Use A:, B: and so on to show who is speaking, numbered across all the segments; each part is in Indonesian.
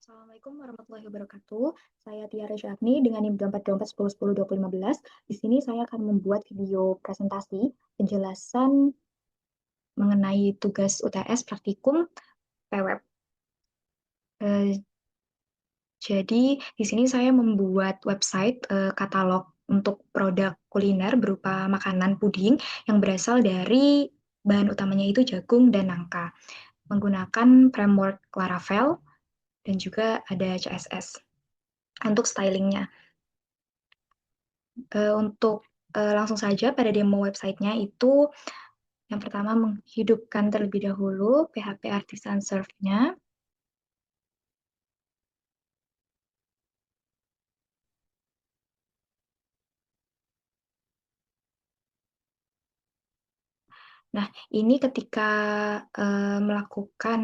A: Assalamualaikum warahmatullahi wabarakatuh. Saya Tiara Syafni dengan NIM 242410102015. Di sini saya akan membuat video presentasi penjelasan mengenai tugas UTS praktikum PWeb. Jadi di sini saya membuat website katalog untuk produk kuliner berupa makanan puding yang berasal dari bahan utamanya itu jagung dan nangka, menggunakan framework Laravel dan juga ada CSS untuk stylingnya. Untuk langsung saja pada demo websitenya itu yang pertama menghidupkan terlebih dahulu PHP Artisan Serve-nya. Nah, ini ketika melakukan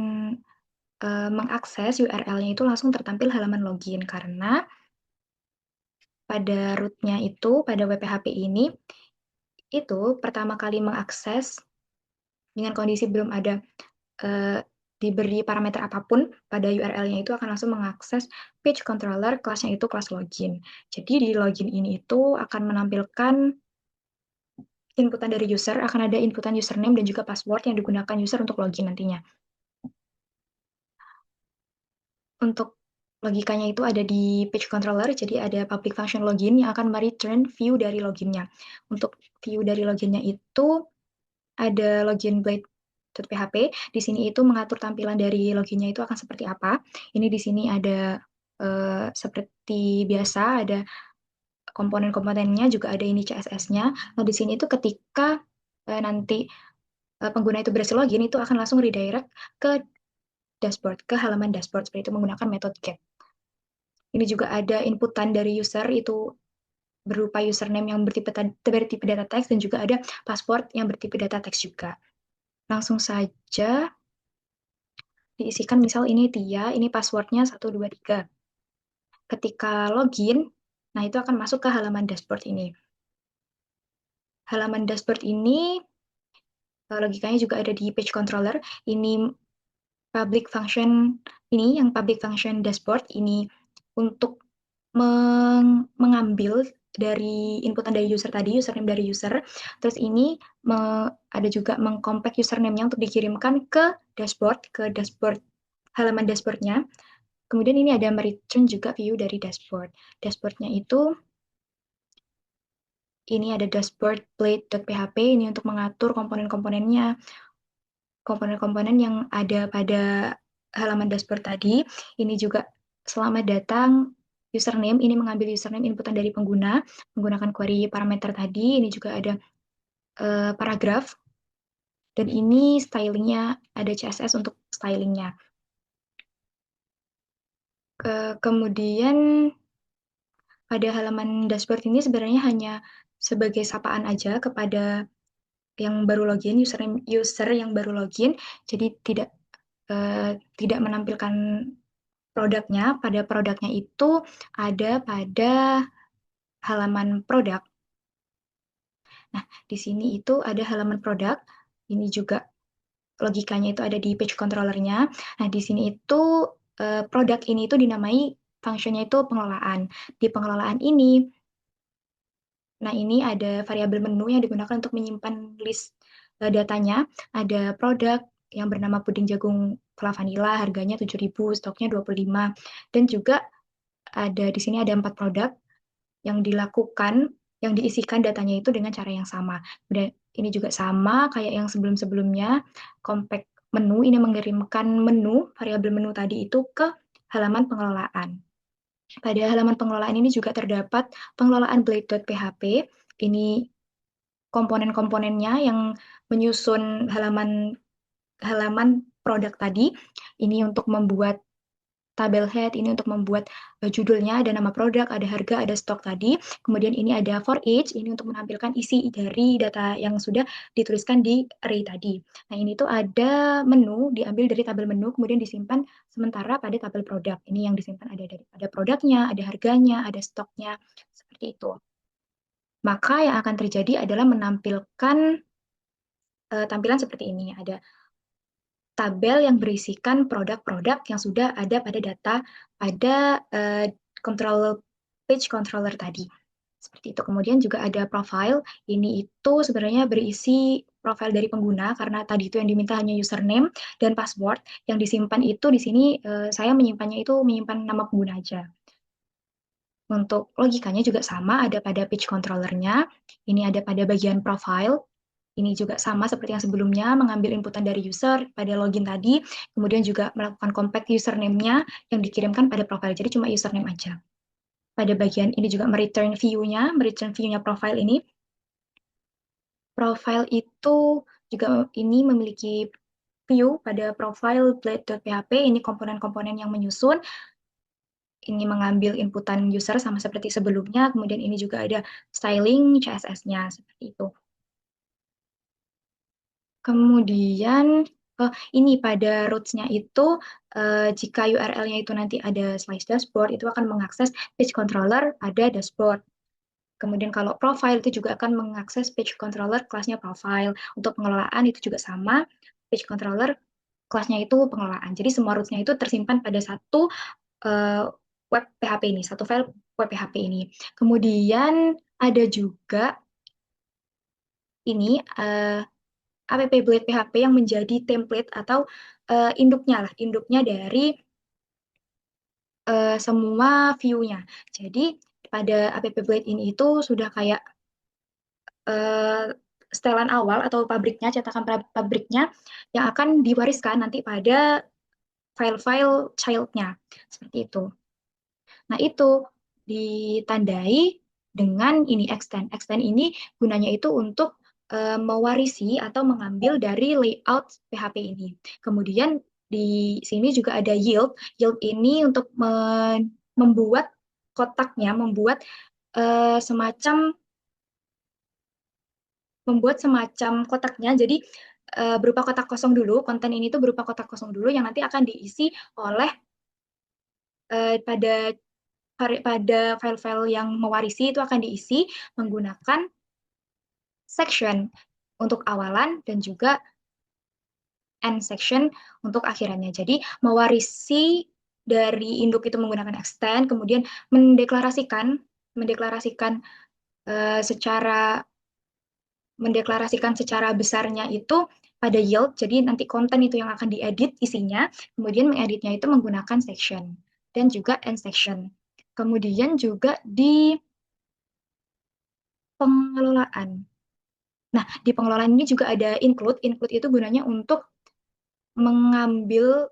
A: mengakses URL-nya itu langsung tertampil halaman login karena pada root-nya itu pada web PHP ini itu pertama kali mengakses dengan kondisi belum ada diberi parameter apapun pada URL-nya itu akan langsung mengakses page controller, kelasnya itu kelas login. Jadi di login ini itu akan menampilkan inputan dari user, akan ada inputan username dan juga password yang digunakan user untuk login nantinya. Untuk logikanya itu ada di page controller, jadi ada public function login yang akan mereturn view dari loginnya. Untuk view dari loginnya itu ada login blade.php. Di sini itu mengatur tampilan dari loginnya itu akan seperti apa. Ini di sini ada seperti biasa, ada komponen-komponennya, juga ada ini CSS-nya. Nah, di sini itu ketika nanti pengguna itu berhasil login, itu akan langsung redirect ke dashboard, ke halaman dashboard, seperti itu menggunakan metode get. Ini juga ada inputan dari user, itu berupa username yang bertipe data text, dan juga ada password yang bertipe data text juga. Langsung saja diisikan, misal ini Tia, ini passwordnya 123. Ketika login, nah itu akan masuk ke halaman dashboard ini. Halaman dashboard ini logikanya juga ada di page controller. Ini public function, ini yang public function dashboard ini untuk mengambil dari inputan dari user tadi, username dari user. Terus ini ada juga mengcompact username-nya untuk dikirimkan ke dashboard halaman dashboard-nya. Kemudian ini ada mereturn juga view dari dashboard. Dashboard-nya itu ini ada dashboard plate.php ini untuk mengatur komponen-komponennya, komponen-komponen yang ada pada halaman dashboard tadi. Ini juga selamat datang username, ini mengambil username inputan dari pengguna menggunakan query parameter tadi. Ini juga ada paragraf, dan ini stylingnya ada CSS untuk stylingnya. Kemudian pada halaman dashboard ini sebenarnya hanya sebagai sapaan aja kepada yang baru login, user yang baru login, jadi tidak menampilkan produknya. Pada produknya itu ada pada halaman produk. Nah, di sini itu ada halaman produk. Ini juga logikanya itu ada di page controller-nya. Nah, di sini itu produk ini itu dinamai fungsinya itu pengelolaan. Di pengelolaan ini, nah ini ada variabel menu yang digunakan untuk menyimpan list datanya. Ada produk yang bernama puding jagung vanilla, harganya 7.000, stoknya 25. Dan juga ada di sini ada 4 produk yang dilakukan, yang diisikan datanya itu dengan cara yang sama. Dan ini juga sama kayak yang sebelum-sebelumnya, compact menu ini mengirimkan menu, variabel menu tadi itu ke halaman pengelolaan. Pada halaman pengelolaan ini juga terdapat pengelolaan blade.php. Ini komponen-komponennya yang menyusun halaman produk tadi. Ini untuk membuat tabel head, ini untuk membuat judulnya, ada nama produk, ada harga, ada stok tadi. Kemudian ini ada for each, ini untuk menampilkan isi dari data yang sudah dituliskan di array tadi. Nah, ini tuh ada menu, diambil dari tabel menu, kemudian disimpan sementara pada tabel produk. Ini yang disimpan ada produknya, ada harganya, ada stoknya, seperti itu. Maka yang akan terjadi adalah menampilkan tampilan seperti ini. Ada tabel yang berisikan produk-produk yang sudah ada pada data pada page controller tadi. Seperti itu. Kemudian juga ada profile. Ini itu sebenarnya berisi profil dari pengguna karena tadi itu yang diminta hanya username dan password. Yang disimpan itu di sini saya menyimpannya itu menyimpan nama pengguna aja. Untuk logikanya juga sama, ada pada page controllernya. Ini ada pada bagian profile. Ini juga sama seperti yang sebelumnya, mengambil inputan dari user pada login tadi, kemudian juga melakukan compact username-nya yang dikirimkan pada profile. Jadi cuma username aja. Pada bagian ini juga mereturn view-nya profile ini. Profile itu juga ini memiliki view pada profile blade.php, ini komponen-komponen yang menyusun. Ini mengambil inputan user sama seperti sebelumnya, kemudian ini juga ada styling CSS-nya, seperti itu. Kemudian ini pada roots-nya itu jika URL-nya itu nanti ada slice dashboard itu akan mengakses page controller pada dashboard. Kemudian kalau profile itu juga akan mengakses page controller kelasnya profile. Untuk pengelolaan itu juga sama, page controller kelasnya itu pengelolaan. Jadi semua roots-nya itu tersimpan pada satu web PHP ini, satu file web PHP ini. Kemudian ada juga ini app Blade PHP yang menjadi template atau induknya dari semua view-nya. Jadi pada app Blade ini itu sudah kayak setelan awal atau pabriknya, cetakan pabriknya yang akan diwariskan nanti pada file-file child-nya. Seperti itu. Nah, itu ditandai dengan ini extend. Extend ini gunanya itu untuk mewarisi atau mengambil dari layout PHP ini. Kemudian di sini juga ada yield. Yield ini untuk membuat kotaknya, membuat semacam kotaknya. Jadi berupa kotak kosong dulu. Konten ini tuh berupa kotak kosong dulu yang nanti akan diisi oleh pada file-file yang mewarisi itu akan diisi menggunakan section untuk awalan dan juga end section untuk akhirannya. Jadi mewarisi dari induk itu menggunakan extend, kemudian mendeklarasikan secara besarnya itu pada yield. Jadi nanti konten itu yang akan diedit isinya, kemudian mengeditnya itu menggunakan section dan juga end section. Kemudian juga di pengelolaan. Nah, di pengelolaan ini juga ada include. Include itu gunanya untuk mengambil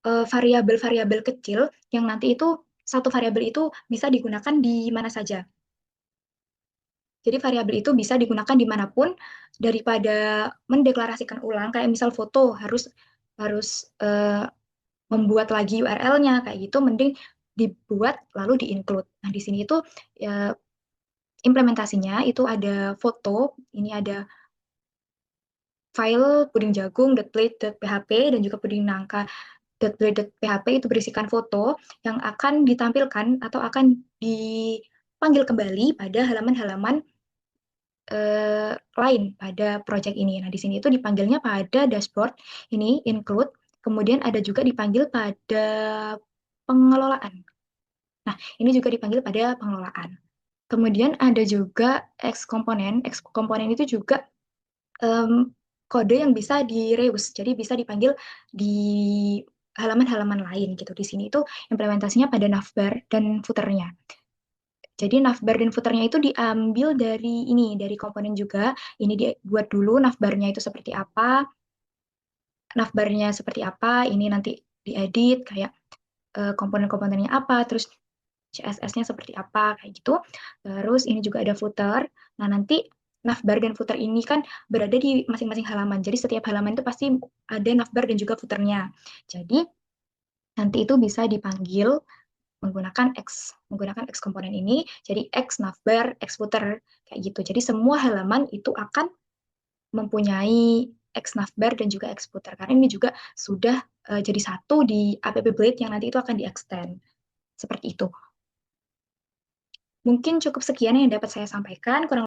A: variabel-variabel kecil yang nanti itu satu variabel itu bisa digunakan di mana saja. Jadi variabel itu bisa digunakan dimanapun daripada mendeklarasikan ulang kayak misal foto harus membuat lagi URL-nya kayak gitu, mending dibuat lalu di-include. Nah, di sini itu ya, implementasinya itu ada foto, ini ada file pudingjagung.blade.php dan juga pudingnangka.blade.php itu berisikan foto yang akan ditampilkan atau akan dipanggil kembali pada halaman-halaman lain pada project ini. Nah, di sini itu dipanggilnya pada dashboard, ini include, kemudian ada juga dipanggil pada pengelolaan. Nah, ini juga dipanggil pada pengelolaan. Kemudian ada juga X komponen. X komponen itu juga kode yang bisa di-reuse, jadi bisa dipanggil di halaman-halaman lain gitu. Di sini itu implementasinya pada navbar dan footernya. Jadi navbar dan footernya itu diambil dari komponen juga. Ini dibuat dulu navbarnya itu seperti apa, ini nanti diedit kayak komponen-komponennya apa, terus CSS-nya seperti apa, kayak gitu. Terus ini juga ada footer. Nah, nanti navbar dan footer ini kan berada di masing-masing halaman. Jadi setiap halaman itu pasti ada navbar dan juga footernya. Jadi nanti itu bisa dipanggil menggunakan X komponen ini. Jadi X navbar, X footer, kayak gitu. Jadi semua halaman itu akan mempunyai X navbar dan juga X footer. Karena ini juga sudah jadi satu di app Blade yang nanti itu akan di-extend. Seperti itu. Mungkin cukup sekian yang dapat saya sampaikan. Kurang